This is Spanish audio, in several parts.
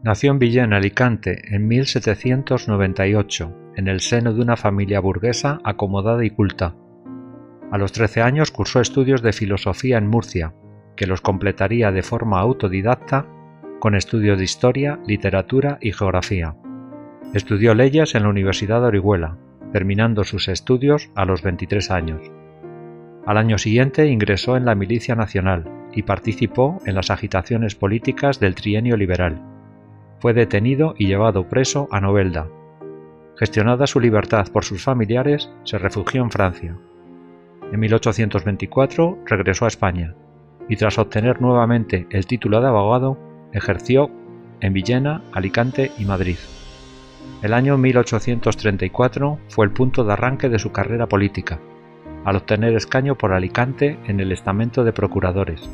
Nació en Villena, Alicante, en 1798, en el seno de una familia burguesa acomodada y culta. A los 13 años cursó estudios de filosofía en Murcia, que los completaría de forma autodidacta con estudios de historia, literatura y geografía. Estudió leyes en la Universidad de Orihuela, terminando sus estudios a los 23 años. Al año siguiente ingresó en la Milicia Nacional y participó en las agitaciones políticas del Trienio Liberal. Fue detenido y llevado preso a Novelda. Gestionada su libertad por sus familiares, se refugió en Francia. En 1824 regresó a España y tras obtener nuevamente el título de abogado, ejerció en Villena, Alicante y Madrid. El año 1834 fue el punto de arranque de su carrera política, al obtener escaño por Alicante en el estamento de procuradores.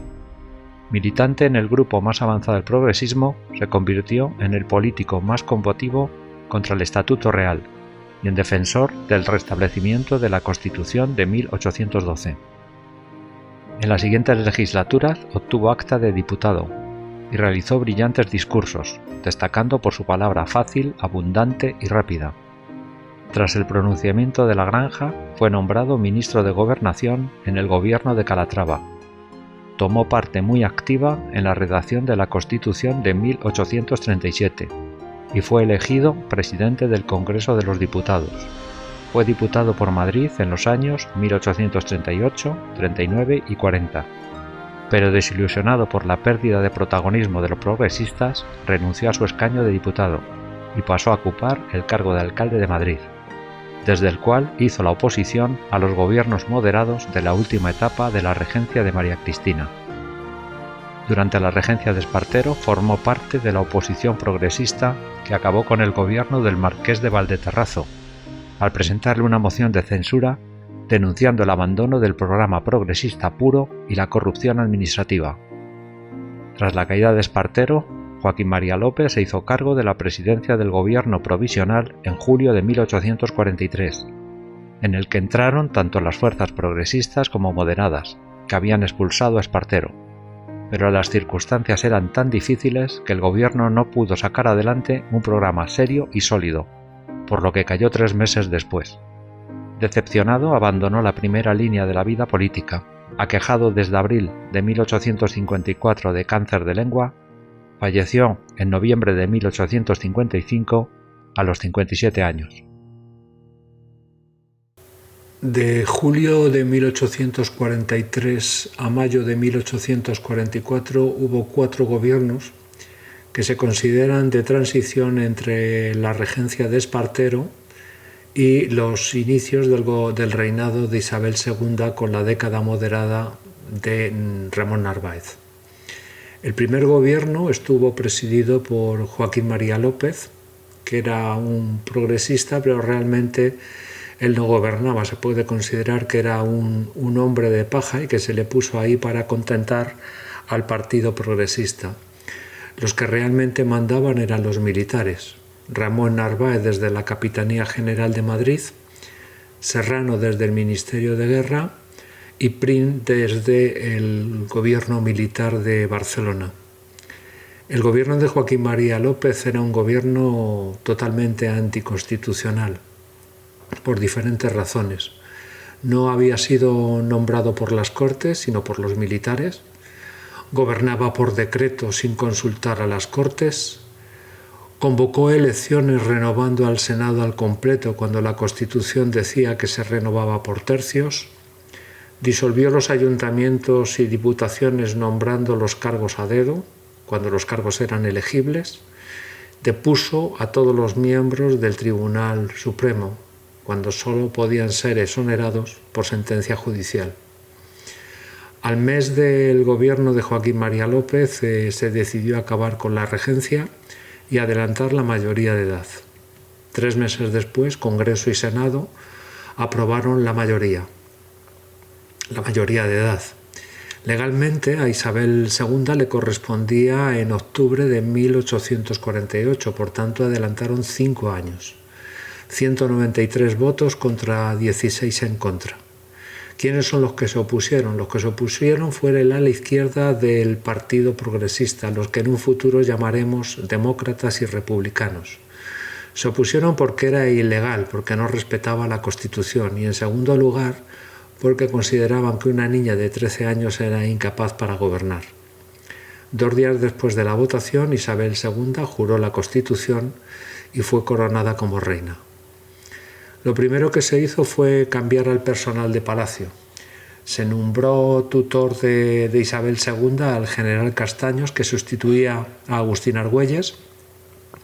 Militante en el grupo más avanzado del progresismo, se convirtió en el político más combativo contra el Estatuto Real y en defensor del restablecimiento de la Constitución de 1812. En las siguientes legislaturas obtuvo acta de diputado y realizó brillantes discursos, destacando por su palabra fácil, abundante y rápida. Tras el pronunciamiento de la Granja, fue nombrado ministro de Gobernación en el gobierno de Calatrava. Tomó parte muy activa en la redacción de la Constitución de 1837 y fue elegido presidente del Congreso de los Diputados. Fue diputado por Madrid en los años 1838, 39 y 40. Pero desilusionado por la pérdida de protagonismo de los progresistas, renunció a su escaño de diputado y pasó a ocupar el cargo de alcalde de Madrid, desde el cual hizo la oposición a los gobiernos moderados de la última etapa de la regencia de María Cristina. Durante la regencia de Espartero formó parte de la oposición progresista que acabó con el gobierno del marqués de Valdeterrazo, al presentarle una moción de censura denunciando el abandono del programa progresista puro y la corrupción administrativa. Tras la caída de Espartero, Joaquín María López se hizo cargo de la presidencia del gobierno provisional en julio de 1843, en el que entraron tanto las fuerzas progresistas como moderadas, que habían expulsado a Espartero. Pero las circunstancias eran tan difíciles que el gobierno no pudo sacar adelante un programa serio y sólido, por lo que cayó 3 meses después. Decepcionado, abandonó la primera línea de la vida política. Aquejado desde abril de 1854 de cáncer de lengua, falleció en noviembre de 1855 a los 57 años. De julio de 1843 a mayo de 1844 hubo 4 gobiernos que se consideran de transición entre la regencia de Espartero y los inicios del reinado de Isabel II con la década moderada de Ramón Narváez. El primer gobierno estuvo presidido por Joaquín María López, que era un progresista, pero realmente él no gobernaba. Se puede considerar que era un hombre de paja y que se le puso ahí para contentar al Partido Progresista. Los que realmente mandaban eran los militares. Ramón Narváez desde la Capitanía General de Madrid, Serrano desde el Ministerio de Guerra y Prim desde el gobierno militar de Barcelona. El gobierno de Joaquín María López era un gobierno totalmente anticonstitucional, por diferentes razones. No había sido nombrado por las Cortes, sino por los militares. Gobernaba por decreto sin consultar a las Cortes. Convocó elecciones renovando al Senado al completo cuando la Constitución decía que se renovaba por tercios. Disolvió los ayuntamientos y diputaciones nombrando los cargos a dedo, cuando los cargos eran elegibles. Depuso a todos los miembros del Tribunal Supremo, cuando solo podían ser exonerados por sentencia judicial. Al mes del gobierno de Joaquín María López se decidió acabar con la regencia y adelantar la mayoría de edad. 3 meses después, Congreso y Senado aprobaron la mayoría de edad. Legalmente a Isabel II le correspondía en octubre de 1848, por tanto adelantaron 5 años. 193 votos contra 16 en contra. ¿Quiénes son los que se opusieron? Los que se opusieron fue el ala izquierda del Partido Progresista, los que en un futuro llamaremos demócratas y republicanos. Se opusieron porque era ilegal, porque no respetaba la Constitución, y en segundo lugar porque consideraban que una niña de 13 años era incapaz para gobernar. 2 días después de la votación, Isabel II juró la Constitución y fue coronada como reina. Lo primero que se hizo fue cambiar al personal de palacio. Se nombró tutor de Isabel II al general Castaños, que sustituía a Agustín Argüelles,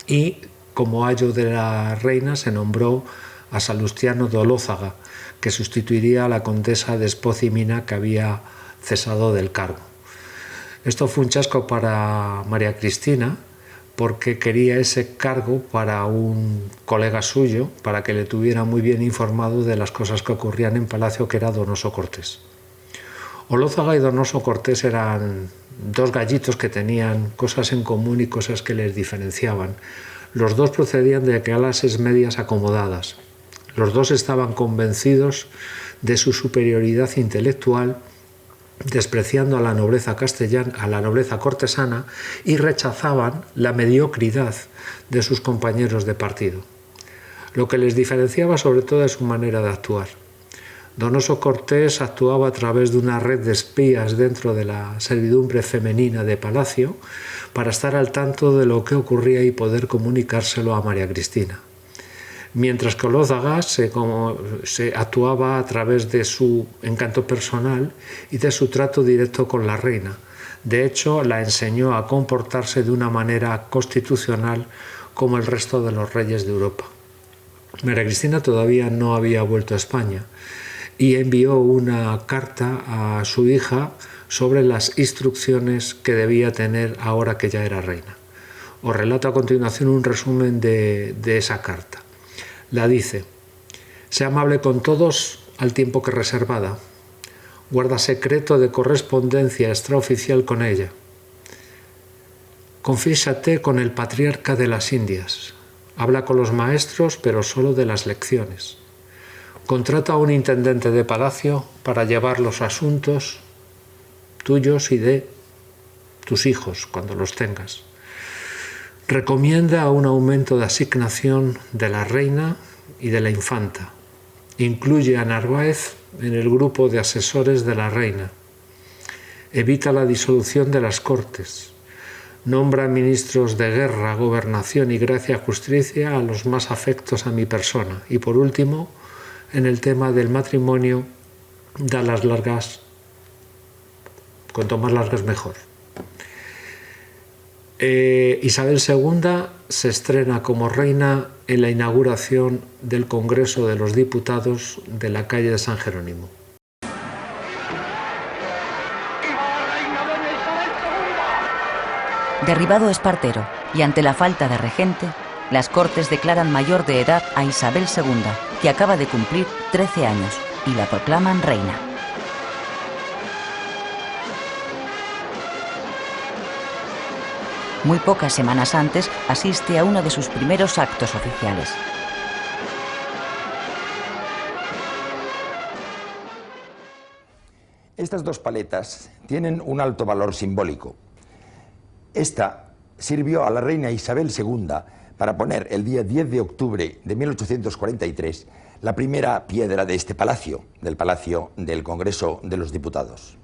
y como ayo de la reina se nombró a Salustiano de Olózaga, que sustituiría a la condesa de Espoz y Mina, que había cesado del cargo. Esto fue un chasco para María Cristina, porque quería ese cargo para un colega suyo, para que le tuviera muy bien informado de las cosas que ocurrían en Palacio, que era Donoso Cortés. Olózaga y Donoso Cortés eran 2 gallitos que tenían cosas en común y cosas que les diferenciaban. Los 2 procedían de clases medias acomodadas. Los 2 estaban convencidos de su superioridad intelectual, despreciando a la nobleza castellana, a la nobleza cortesana, y rechazaban la mediocridad de sus compañeros de partido. Lo que les diferenciaba sobre todo es su manera de actuar. Donoso Cortés actuaba a través de una red de espías dentro de la servidumbre femenina de Palacio para estar al tanto de lo que ocurría y poder comunicárselo a María Cristina. Mientras que Olózaga se actuaba a través de su encanto personal y de su trato directo con la reina. De hecho, la enseñó a comportarse de una manera constitucional como el resto de los reyes de Europa. María Cristina todavía no había vuelto a España y envió una carta a su hija sobre las instrucciones que debía tener ahora que ya era reina. Os relato a continuación un resumen de esa carta. La dice: «Sea amable con todos al tiempo que reservada. Guarda secreto de correspondencia extraoficial con ella. Confísate con el patriarca de las Indias. Habla con los maestros, pero solo de las lecciones. Contrata a un intendente de palacio para llevar los asuntos tuyos y de tus hijos cuando los tengas. Recomienda un aumento de asignación de la reina y de la infanta. Incluye a Narváez en el grupo de asesores de la reina. Evita la disolución de las Cortes. Nombra ministros de guerra, gobernación y gracia justicia a los más afectos a mi persona. Y por último, en el tema del matrimonio, da las largas, cuanto más largas mejor». Isabel II se estrena como reina en la inauguración del Congreso de los Diputados de la calle de San Jerónimo. Derribado Espartero y ante la falta de regente, las Cortes declaran mayor de edad a Isabel II, que acaba de cumplir 13 años, y la proclaman reina. Muy pocas semanas antes asiste a uno de sus primeros actos oficiales. Estas 2 paletas tienen un alto valor simbólico. Esta sirvió a la reina Isabel II para poner el día 10 de octubre de 1843 la primera piedra de este palacio, del Palacio del Congreso de los Diputados.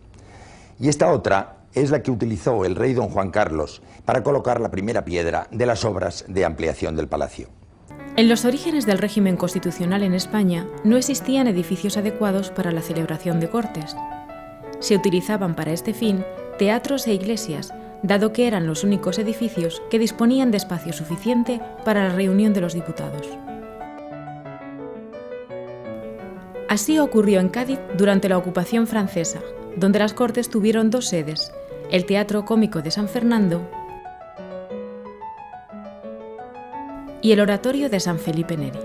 Y esta otra es la que utilizó el rey don Juan Carlos para colocar la primera piedra de las obras de ampliación del palacio. En los orígenes del régimen constitucional en España no existían edificios adecuados para la celebración de cortes. Se utilizaban para este fin teatros e iglesias, dado que eran los únicos edificios que disponían de espacio suficiente para la reunión de los diputados. Así ocurrió en Cádiz durante la ocupación francesa, donde las Cortes tuvieron 2 sedes, el Teatro Cómico de San Fernando y el Oratorio de San Felipe Neri.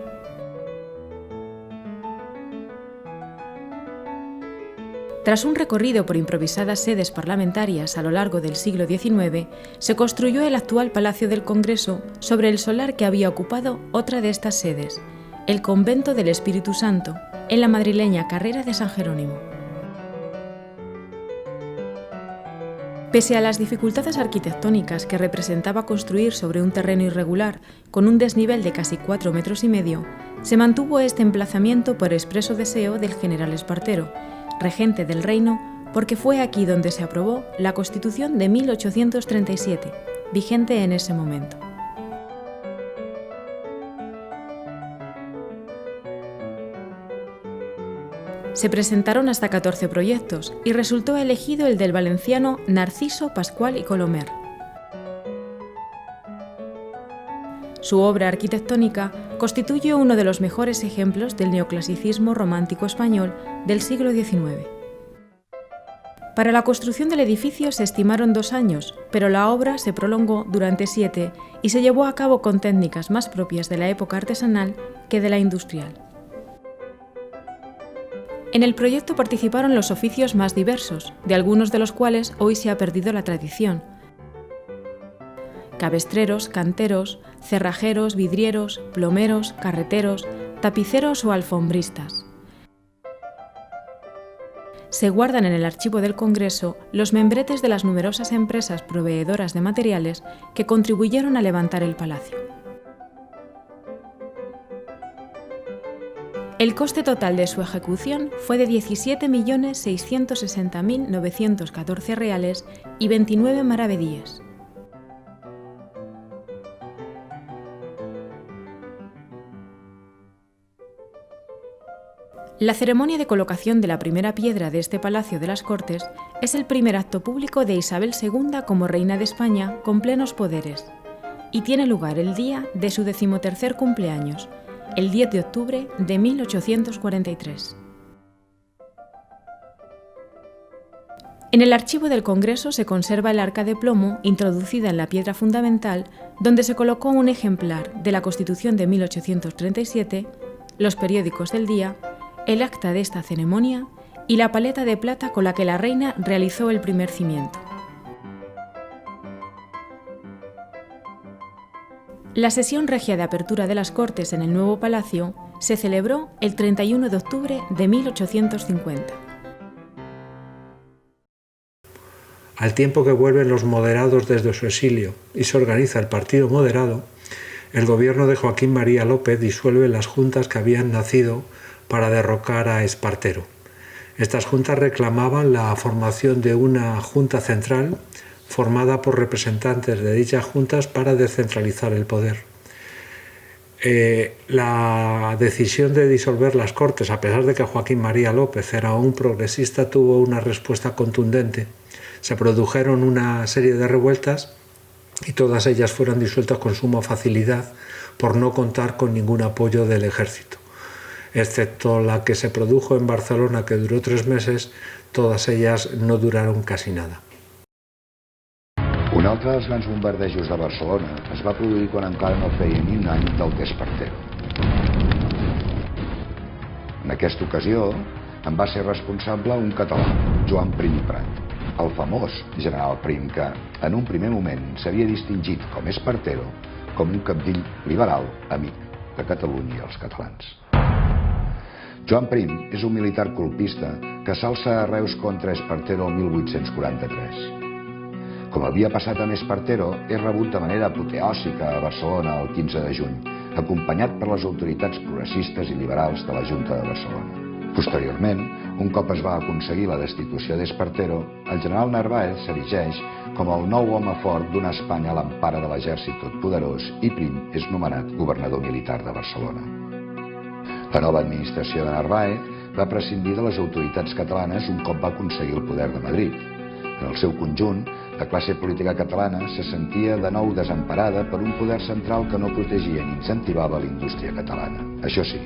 Tras un recorrido por improvisadas sedes parlamentarias a lo largo del siglo XIX, se construyó el actual Palacio del Congreso sobre el solar que había ocupado otra de estas sedes, el Convento del Espíritu Santo, en la madrileña Carrera de San Jerónimo. Pese a las dificultades arquitectónicas que representaba construir sobre un terreno irregular con un desnivel de casi 4,5 metros, se mantuvo este emplazamiento por expreso deseo del general Espartero, regente del reino, porque fue aquí donde se aprobó la Constitución de 1837, vigente en ese momento. Se presentaron hasta 14 proyectos y resultó elegido el del valenciano Narciso Pascual y Colomer. Su obra arquitectónica constituye uno de los mejores ejemplos del neoclasicismo romántico español del siglo XIX. Para la construcción del edificio se estimaron 2 años, pero la obra se prolongó durante 7 y se llevó a cabo con técnicas más propias de la época artesanal que de la industrial. En el proyecto participaron los oficios más diversos, de algunos de los cuales hoy se ha perdido la tradición: cabestreros, canteros, cerrajeros, vidrieros, plomeros, carreteros, tapiceros o alfombristas. Se guardan en el archivo del Congreso los membretes de las numerosas empresas proveedoras de materiales que contribuyeron a levantar el palacio. El coste total de su ejecución fue de 17.660.914 reales y 29 maravedíes. La ceremonia de colocación de la primera piedra de este Palacio de las Cortes es el primer acto público de Isabel II como reina de España con plenos poderes y tiene lugar el día de su 13º cumpleaños, el 10 de octubre de 1843. En el archivo del Congreso se conserva el arca de plomo introducida en la piedra fundamental, donde se colocó un ejemplar de la Constitución de 1837, los periódicos del día, el acta de esta ceremonia y la paleta de plata con la que la reina realizó el primer cimiento. La sesión regia de apertura de las Cortes en el nuevo palacio se celebró el 31 de octubre de 1850. Al tiempo que vuelven los moderados desde su exilio y se organiza el Partido Moderado, el gobierno de Joaquín María López disuelve las juntas que habían nacido para derrocar a Espartero. Estas juntas reclamaban la formación de una junta central formada por representantes de dichas juntas para descentralizar el poder. La decisión de disolver las Cortes, a pesar de que Joaquín María López era un progresista, tuvo una respuesta contundente. Se produjeron una serie de revueltas y todas ellas fueron disueltas con suma facilidad por no contar con ningún apoyo del ejército. Excepto la que se produjo en Barcelona, que duró 3 meses, todas ellas no duraron casi nada. Un altre dels grans bombardejos de Barcelona es va produir quan encara no feia ni un any del d'Espartero. En aquesta ocasió en va ser responsable un català, Joan Prim i Prat, el famós general Prim que, en un primer moment, s'havia distingit com Espartero com un cabdill liberal amic de Catalunya i els catalans. Joan Prim és un militar colpista que s'alça a Reus contra Espartero el 1843. Com havia passat amb Espartero, és rebut de manera apoteòsica a Barcelona el 15 de juny, acompanyat per les autoritats progressistes i liberals de la Junta de Barcelona. Posteriorment, un cop es va aconseguir la destitució d'Espartero, el general Narváez s'erigeix com el nou home fort d'una Espanya a l'empara de l'exèrcit totpoderós i Prim és nomenat governador militar de Barcelona. La nova administració de Narváez va prescindir de les autoritats catalanes un cop va aconseguir el poder de Madrid. En el seu conjunt, la classe política catalana se sentia de nou desemparada per un poder central que no protegia ni incentivava la indústria catalana. Això sí,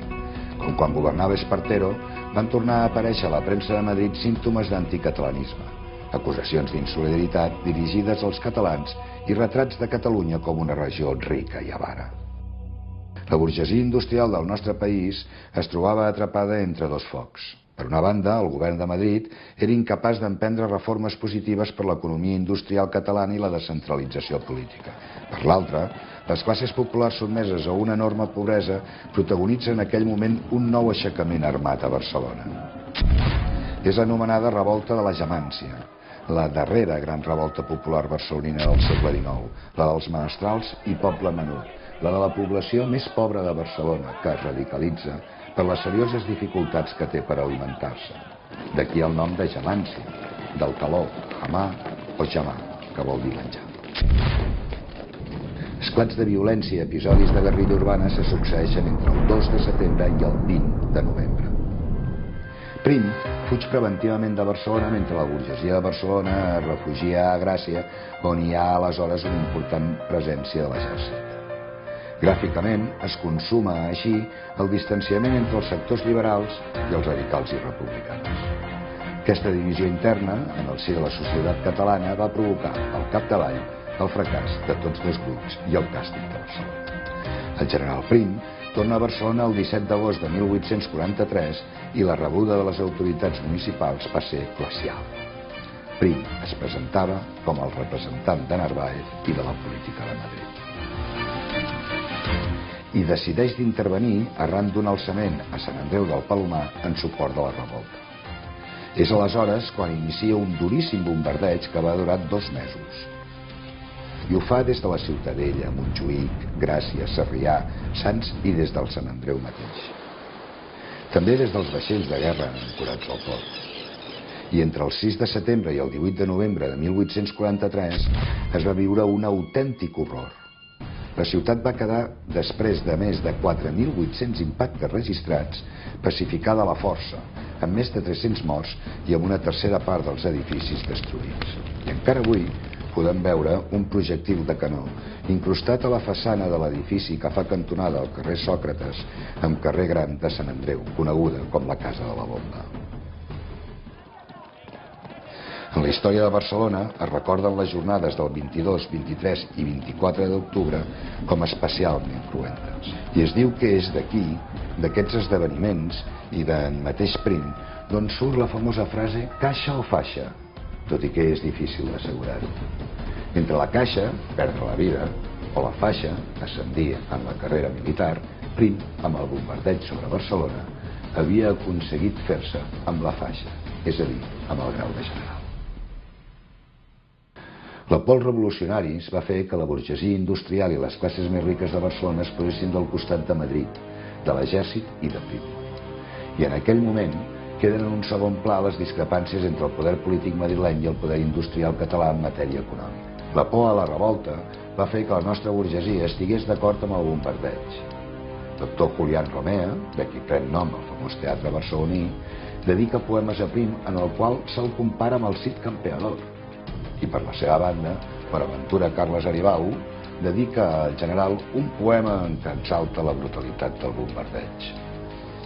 com quan governava Espartero, van tornar a aparèixer a la premsa de Madrid símptomes d'anticatalanisme, acusacions d'insolidaritat dirigides als catalans i retrats de Catalunya com una regió rica i avara. La burgesia industrial del nostre país es trobava atrapada entre 2 focs. Per una banda, el govern de Madrid era incapaç d'emprendre reformes positives per l'economia industrial catalana i la descentralització política. Per l'altra, les classes populars sotmeses a una enorme pobresa protagonitzen en aquell moment un nou aixecament armat a Barcelona. És anomenada Revolta de la Gemància. la darrera gran revolta popular barcelonina del segle XIX, la dels menestrals i poble menut, la de la població més pobra de Barcelona, que es radicalitza per les serioses dificultats que té per alimentar-se. D'aquí el nom de Jamanci, del taló, jamà o jamà, que vol dir menjar. Esclats de violència i episodis de guerrilla urbana se succeeixen entre el 2 de setembre i el 20 de novembre. Prim fuig preventivament de Barcelona mentre la burgesia de Barcelona es refugia a Gràcia, on hi ha aleshores una important presència de l'exèrcit. Gràficament es consuma així el distanciament entre els sectors liberals i els radicals i republicans. Aquesta divisió interna, en el si de la societat catalana, va provocar, al capdavall, el fracàs de tots dos grups i el càstig de Barcelona. El general Prim torna a Barcelona el 17 d'agost de 1843 i la rebuda de les autoritats municipals va ser glacial. Prim es presentava com el representant de Narváez i de la política de Madrid. I decideix d'intervenir arran d'un alçament a Sant Andreu del Palomar en suport de la revolta. És aleshores quan inicia un duríssim bombardeig que va durar 2 mesos. I ho fa des de la Ciutadella, Montjuïc, Gràcia, Sarrià, Sants i des del Sant Andreu mateix. També des dels vaixells de guerra ancorats al port. I entre el 6 de setembre i el 18 de novembre de 1843 es va viure un autèntic horror. La ciutat va quedar, després de més de 4.800 impactes registrats, pacificada a la força, amb més de 300 morts i amb una tercera part dels edificis destruïts. I encara avui podem veure un projectil de canó incrustat a la façana de l'edifici que fa cantonada al carrer Sòcrates amb carrer Gran de Sant Andreu, coneguda com la Casa de la Bomba. En la història de Barcelona es recorden les jornades del 22, 23 i 24 d'octubre com especialment cruentes. I es diu que és d'aquí, d'aquests esdeveniments i d'en mateix Prim, d'on surt la famosa frase «caixa o faixa», tot i que és difícil d'assegurar-ho. Entre la caixa, perdre la vida, o la faixa, ascendir en la carrera militar, Prim, amb el bombardeig sobre Barcelona, havia aconseguit fer-se amb la faixa, és a dir, amb el grau de general. La por revolucionaris va fer que la burgesia industrial i les classes més riques de Barcelona es posessin del costat de Madrid, de l'exèrcit i de Prim. I en aquell moment queden en un segon pla les discrepàncies entre el poder polític madrileny i el poder industrial català en matèria econòmica. La por a la revolta va fer que la nostra burgesia estigués d'acord amb el bombardeig. Doctor Julián Romea, de qui pren nom el famós teatre barceloní, dedica poemes a Prim en el qual se'l compara amb el Cid Campeador. I per la seva banda, Bonaventura Carles Aribau dedica al general un poema en què exalta la brutalitat del bombardeig.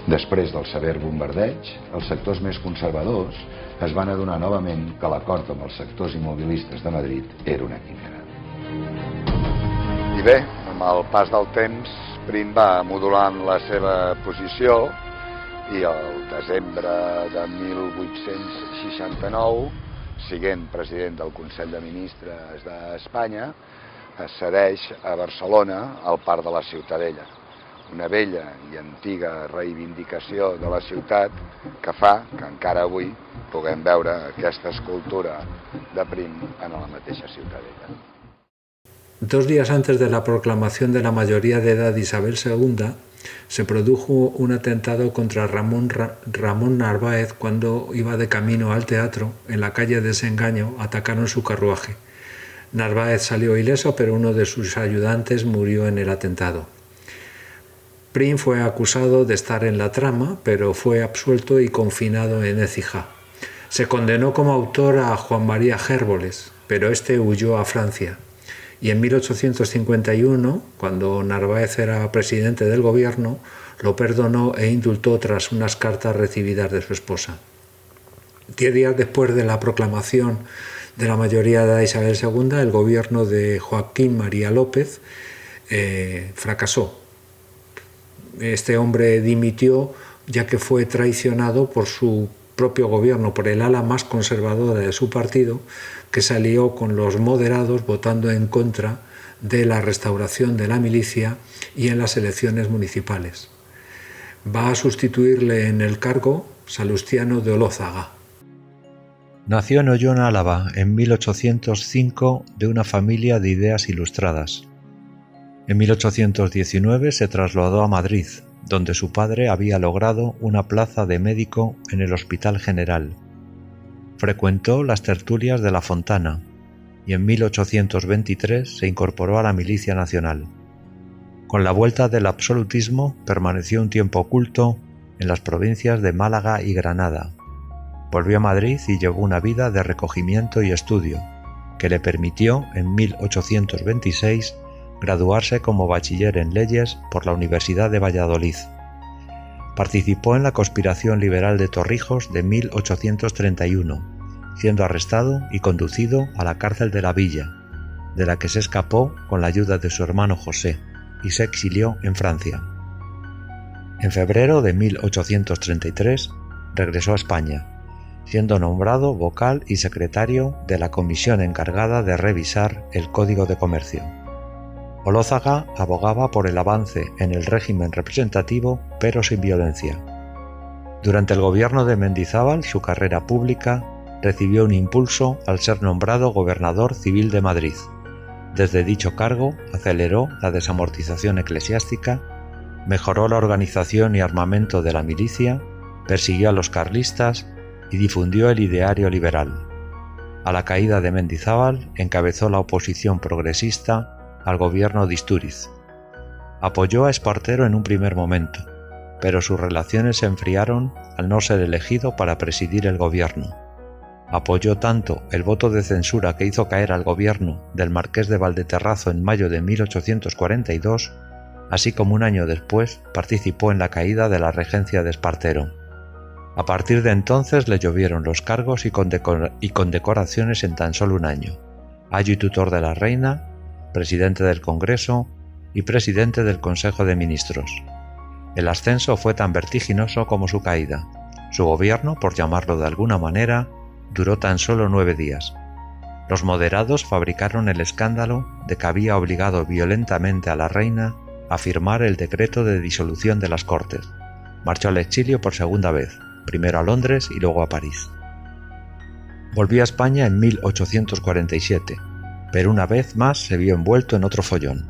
Després del sever bombardeig, els sectors més conservadors es van adonar novament que l'acord amb els sectors immobilistes de Madrid era una quimera. I bé, amb el pas del temps, Prim va modulant la seva posició i el desembre de 1869, siguent president del Consell de Ministres d'Espanya, es cedeix a Barcelona al Parc de la Ciutadella, una vella i antiga reivindicació de la ciutat que fa que encara avui puguem veure aquesta escultura de Prim en la mateixa Ciutadella. 2 días antes de la proclamación de la mayoría de edad de Isabel II, se produjo un atentado contra Ramón Narváez cuando iba de camino al teatro. En la calle Desengaño atacaron su carruaje. Narváez salió ileso, pero uno de sus ayudantes murió en el atentado. Prim fue acusado de estar en la trama, pero fue absuelto y confinado en Écija. Se condenó como autor a Juan María Gérboles, pero este huyó a Francia. Y en 1851, cuando Narváez era presidente del gobierno, lo perdonó e indultó tras unas cartas recibidas de su esposa. 10 días después de la proclamación de la mayoría de Isabel II, el gobierno de Joaquín María López fracasó. Este hombre dimitió ya que fue traicionado por su propio gobierno, por el ala más conservadora de su partido, que salió con los moderados votando en contra de la restauración de la milicia y en las elecciones municipales. Va a sustituirle en el cargo Salustiano de Olózaga. Nació en Ollón, Álava, en 1805 de una familia de ideas ilustradas. En 1819 se trasladó a Madrid, donde su padre había logrado una plaza de médico en el Hospital General. Frecuentó las tertulias de La Fontana y en 1823 se incorporó a la Milicia Nacional. Con la vuelta del absolutismo permaneció un tiempo oculto en las provincias de Málaga y Granada. Volvió a Madrid y llevó una vida de recogimiento y estudio, que le permitió en 1826 graduarse como bachiller en leyes por la Universidad de Valladolid. Participó en la conspiración liberal de Torrijos de 1831, siendo arrestado y conducido a la cárcel de la Villa, de la que se escapó con la ayuda de su hermano José, y se exilió en Francia. En febrero de 1833 regresó a España, siendo nombrado vocal y secretario de la comisión encargada de revisar el Código de Comercio. Olózaga abogaba por el avance en el régimen representativo, pero sin violencia. Durante el gobierno de Mendizábal, su carrera pública recibió un impulso al ser nombrado gobernador civil de Madrid. Desde dicho cargo aceleró la desamortización eclesiástica, mejoró la organización y armamento de la milicia, persiguió a los carlistas y difundió el ideario liberal. A la caída de Mendizábal encabezó la oposición progresista al gobierno de Istúriz. Apoyó a Espartero en un primer momento, pero sus relaciones se enfriaron al no ser elegido para presidir el gobierno. Apoyó tanto el voto de censura que hizo caer al gobierno del marqués de Valdeterrazo en mayo de 1842, así como un año después participó en la caída de la regencia de Espartero. A partir de entonces le llovieron los cargos y condecoraciones en tan solo un año: ayo y tutor de la reina, presidente del Congreso y presidente del Consejo de Ministros. El ascenso fue tan vertiginoso como su caída. Su gobierno, por llamarlo de alguna manera, duró tan solo 9 días. Los moderados fabricaron el escándalo de que había obligado violentamente a la reina a firmar el decreto de disolución de las Cortes. Marchó al exilio por segunda vez, primero a Londres y luego a París. Volvió a España en 1847, pero una vez más se vio envuelto en otro follón.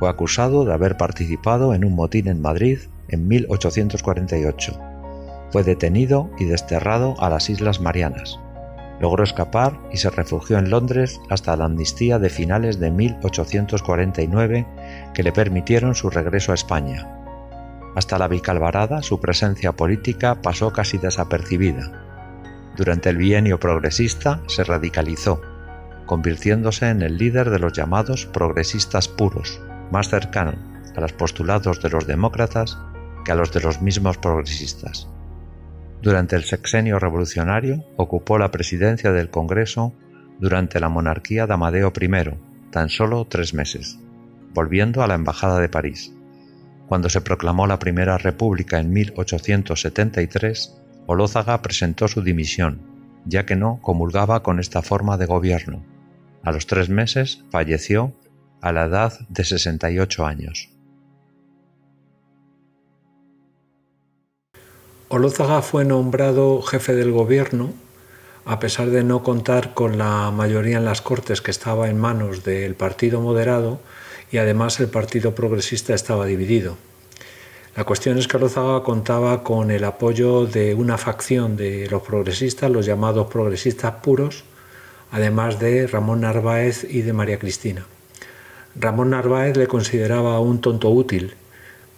Fue acusado de haber participado en un motín en Madrid en 1848. Fue detenido y desterrado a las Islas Marianas. Logró escapar y se refugió en Londres hasta la amnistía de finales de 1849 que le permitieron su regreso a España. Hasta la Vicalvarada su presencia política pasó casi desapercibida. Durante el bienio progresista se radicalizó, convirtiéndose en el líder de los llamados progresistas puros, más cercano a los postulados de los demócratas que a los de los mismos progresistas. Durante el sexenio revolucionario ocupó la presidencia del Congreso durante la monarquía de Amadeo I, tan solo 3 meses, volviendo a la Embajada de París. Cuando se proclamó la Primera República en 1873, Olózaga presentó su dimisión, ya que no comulgaba con esta forma de gobierno. A los 3 meses falleció a la edad de 68 años. Olózaga fue nombrado jefe del gobierno, a pesar de no contar con la mayoría en las Cortes, que estaba en manos del Partido Moderado, y además el Partido Progresista estaba dividido. La cuestión es que Olózaga contaba con el apoyo de una facción de los progresistas, los llamados progresistas puros, además de Ramón Narváez y de María Cristina. Ramón Narváez le consideraba un tonto útil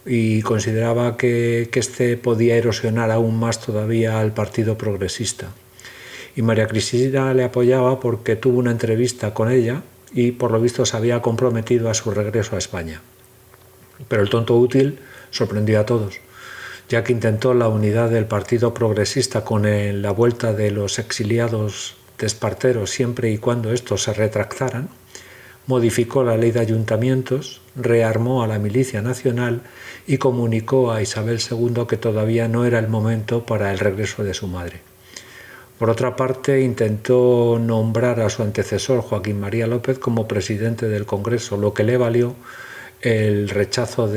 y consideraba que éste podía erosionar aún más todavía al Partido Progresista. Y María Cristina le apoyaba porque tuvo una entrevista con ella y por lo visto se había comprometido a su regreso a España. Pero el tonto útil sorprendió a todos, ya que intentó la unidad del Partido Progresista con la vuelta de los exiliados de Espartero siempre y cuando estos se retractaran, modificó la ley de ayuntamientos, rearmó a la Milicia Nacional y comunicó a Isabel II que todavía no era el momento para el regreso de su madre. Por otra parte, intentó nombrar a su antecesor, Joaquín María López, como presidente del Congreso, lo que le valió el rechazo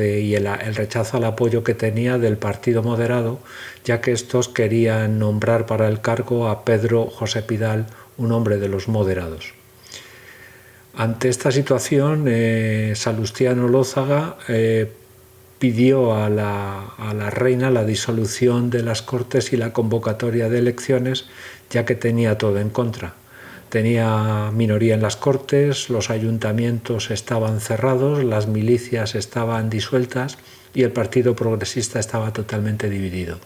al apoyo que tenía del Partido Moderado, ya que estos querían nombrar para el cargo a Pedro José Pidal, un hombre de los moderados. Ante esta situación, Salustiano Olózaga pidió a la reina la disolución de las Cortes y la convocatoria de elecciones, ya que tenía todo en contra. Tenía minoría en las Cortes, los ayuntamientos estaban cerrados, las milicias estaban disueltas y el Partido Progresista estaba totalmente dividido.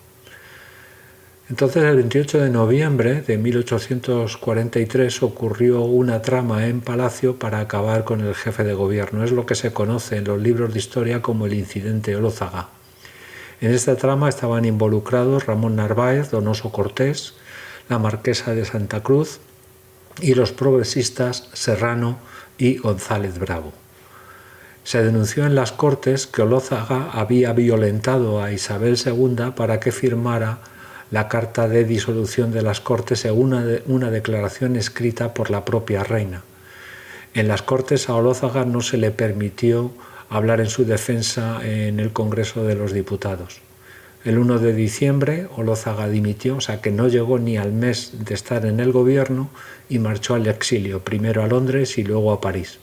Entonces, el 28 de noviembre de 1843 ocurrió una trama en Palacio para acabar con el jefe de gobierno. Es lo que se conoce en los libros de historia como el incidente Olózaga. En esta trama estaban involucrados Ramón Narváez, Donoso Cortés, la marquesa de Santa Cruz y los progresistas Serrano y González Bravo. Se denunció en las Cortes que Olózaga había violentado a Isabel II para que firmara la carta de disolución de las Cortes según una declaración escrita por la propia reina. En las Cortes a Olózaga no se le permitió hablar en su defensa en el Congreso de los Diputados. El 1 de diciembre Olózaga dimitió, o sea que no llegó ni al mes de estar en el gobierno, y marchó al exilio, primero a Londres y luego a París.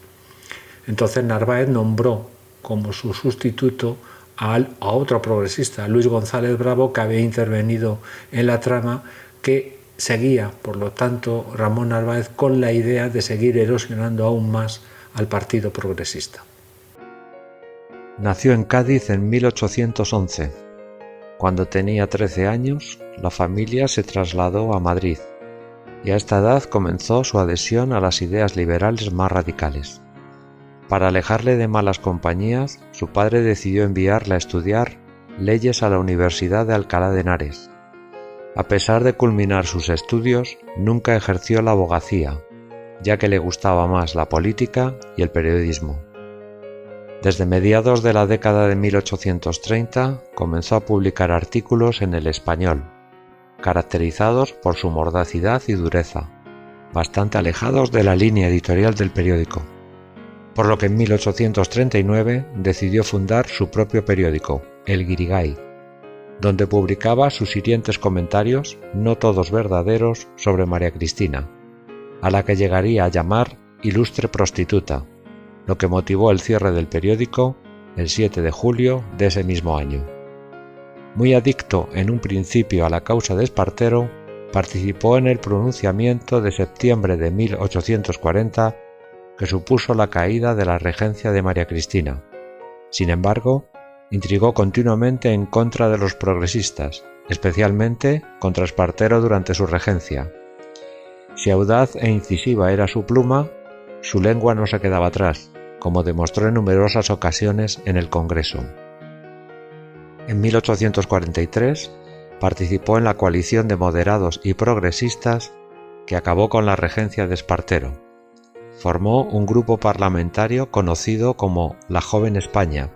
Entonces Narváez nombró como su sustituto a otro progresista, Luis González Bravo, que había intervenido en la trama, que seguía, por lo tanto, Ramón Narváez con la idea de seguir erosionando aún más al Partido Progresista. Nació en Cádiz en 1811. Cuando tenía 13 años, la familia se trasladó a Madrid y a esta edad comenzó su adhesión a las ideas liberales más radicales. Para alejarle de malas compañías, su padre decidió enviarla a estudiar leyes a la Universidad de Alcalá de Henares. A pesar de culminar sus estudios, nunca ejerció la abogacía, ya que le gustaba más la política y el periodismo. Desde mediados de la década de 1830 comenzó a publicar artículos en El Español, caracterizados por su mordacidad y dureza, bastante alejados de la línea editorial del periódico, por lo que en 1839 decidió fundar su propio periódico, El Guirigay, donde publicaba sus hirientes comentarios, no todos verdaderos, sobre María Cristina, a la que llegaría a llamar ilustre prostituta, lo que motivó el cierre del periódico el 7 de julio de ese mismo año. Muy adicto en un principio a la causa de Espartero, participó en el pronunciamiento de septiembre de 1840 que supuso la caída de la regencia de María Cristina. Sin embargo, intrigó continuamente en contra de los progresistas, especialmente contra Espartero durante su regencia. Si audaz e incisiva era su pluma, su lengua no se quedaba atrás, como demostró en numerosas ocasiones en el Congreso. En 1843 participó en la coalición de moderados y progresistas que acabó con la regencia de Espartero. Formó un grupo parlamentario conocido como la Joven España,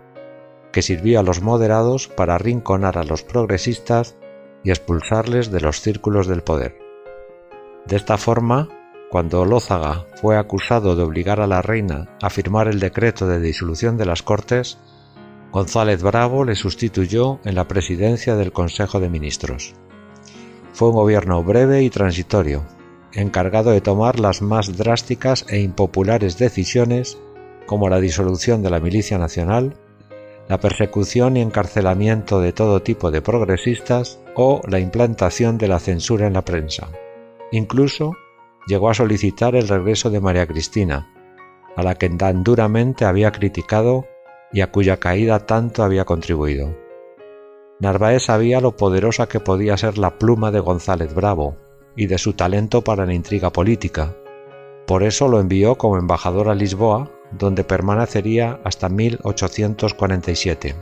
que sirvió a los moderados para arrinconar a los progresistas y expulsarles de los círculos del poder. De esta forma, cuando Olózaga fue acusado de obligar a la reina a firmar el decreto de disolución de las Cortes, González Bravo le sustituyó en la presidencia del Consejo de Ministros. Fue un gobierno breve y transitorio, encargado de tomar las más drásticas e impopulares decisiones como la disolución de la Milicia Nacional, la persecución y encarcelamiento de todo tipo de progresistas o la implantación de la censura en la prensa. Incluso llegó a solicitar el regreso de María Cristina, a la que tan duramente había criticado y a cuya caída tanto había contribuido. Narváez sabía lo poderosa que podía ser la pluma de González Bravo y de su talento para la intriga política. Por eso lo envió como embajador a Lisboa, donde permanecería hasta 1847.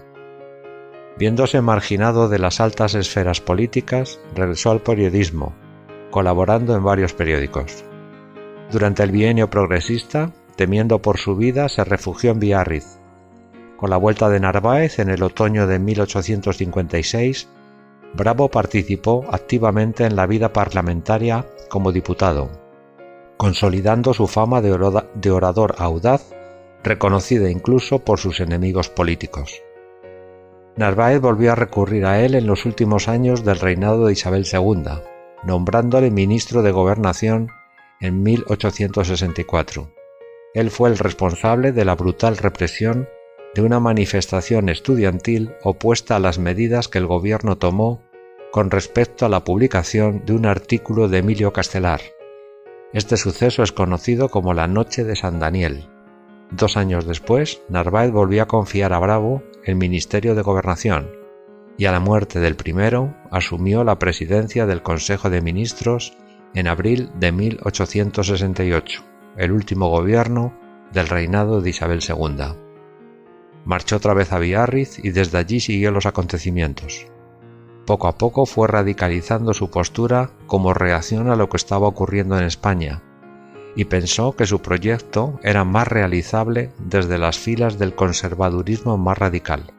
Viéndose marginado de las altas esferas políticas, regresó al periodismo, colaborando en varios periódicos. Durante el bienio progresista, temiendo por su vida, se refugió en Biarritz. Con la vuelta de Narváez en el otoño de 1856, Bravo participó activamente en la vida parlamentaria como diputado, consolidando su fama de orador audaz reconocida incluso por sus enemigos políticos. Narváez volvió a recurrir a él en los últimos años del reinado de Isabel II, nombrándole ministro de Gobernación en 1864. Él fue el responsable de la brutal represión de una manifestación estudiantil opuesta a las medidas que el gobierno tomó con respecto a la publicación de un artículo de Emilio Castelar. Este suceso es conocido como la Noche de San Daniel. 2 años después, Narváez volvió a confiar a Bravo el Ministerio de Gobernación y a la muerte del primero asumió la presidencia del Consejo de Ministros en abril de 1868, el último gobierno del reinado de Isabel II. Marchó otra vez a Biarritz y desde allí siguió los acontecimientos. Poco a poco fue radicalizando su postura como reacción a lo que estaba ocurriendo en España y pensó que su proyecto era más realizable desde las filas del conservadurismo más radical,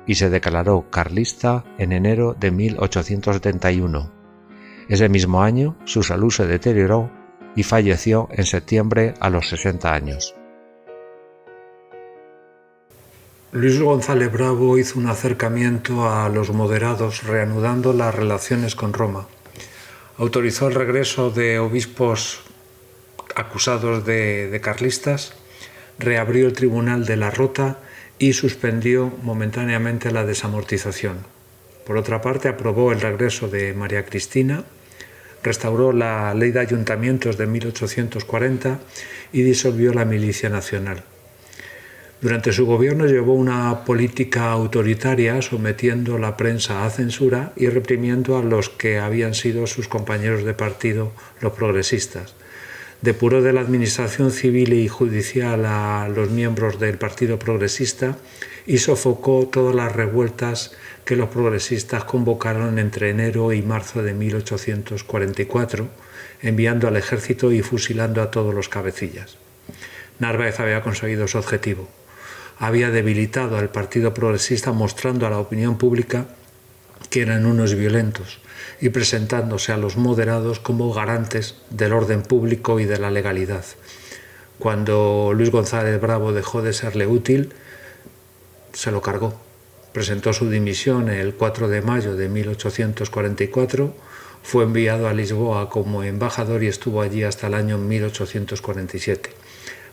y se declaró carlista en enero de 1871. Ese mismo año su salud se deterioró y falleció en septiembre a los 60 años. Luis González Bravo hizo un acercamiento a los moderados reanudando las relaciones con Roma. Autorizó el regreso de obispos acusados de carlistas, reabrió el Tribunal de la Rota y suspendió momentáneamente la desamortización. Por otra parte, aprobó el regreso de María Cristina, restauró la Ley de Ayuntamientos de 1840 y disolvió la Milicia Nacional. Durante su gobierno llevó una política autoritaria, sometiendo la prensa a censura y reprimiendo a los que habían sido sus compañeros de partido, los progresistas. Depuró de la administración civil y judicial a los miembros del Partido Progresista y sofocó todas las revueltas que los progresistas convocaron entre enero y marzo de 1844, enviando al ejército y fusilando a todos los cabecillas. Narváez había conseguido su objetivo. Había debilitado al Partido Progresista mostrando a la opinión pública que eran unos violentos y presentándose a los moderados como garantes del orden público y de la legalidad. Cuando Luis González Bravo dejó de serle útil, se lo cargó. Presentó su dimisión el 4 de mayo de 1844, fue enviado a Lisboa como embajador y estuvo allí hasta el año 1847.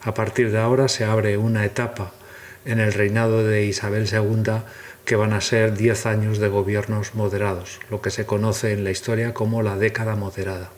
A partir de ahora se abre una etapa en el reinado de Isabel II que van a ser 10 años de gobiernos moderados, lo que se conoce en la historia como la década moderada.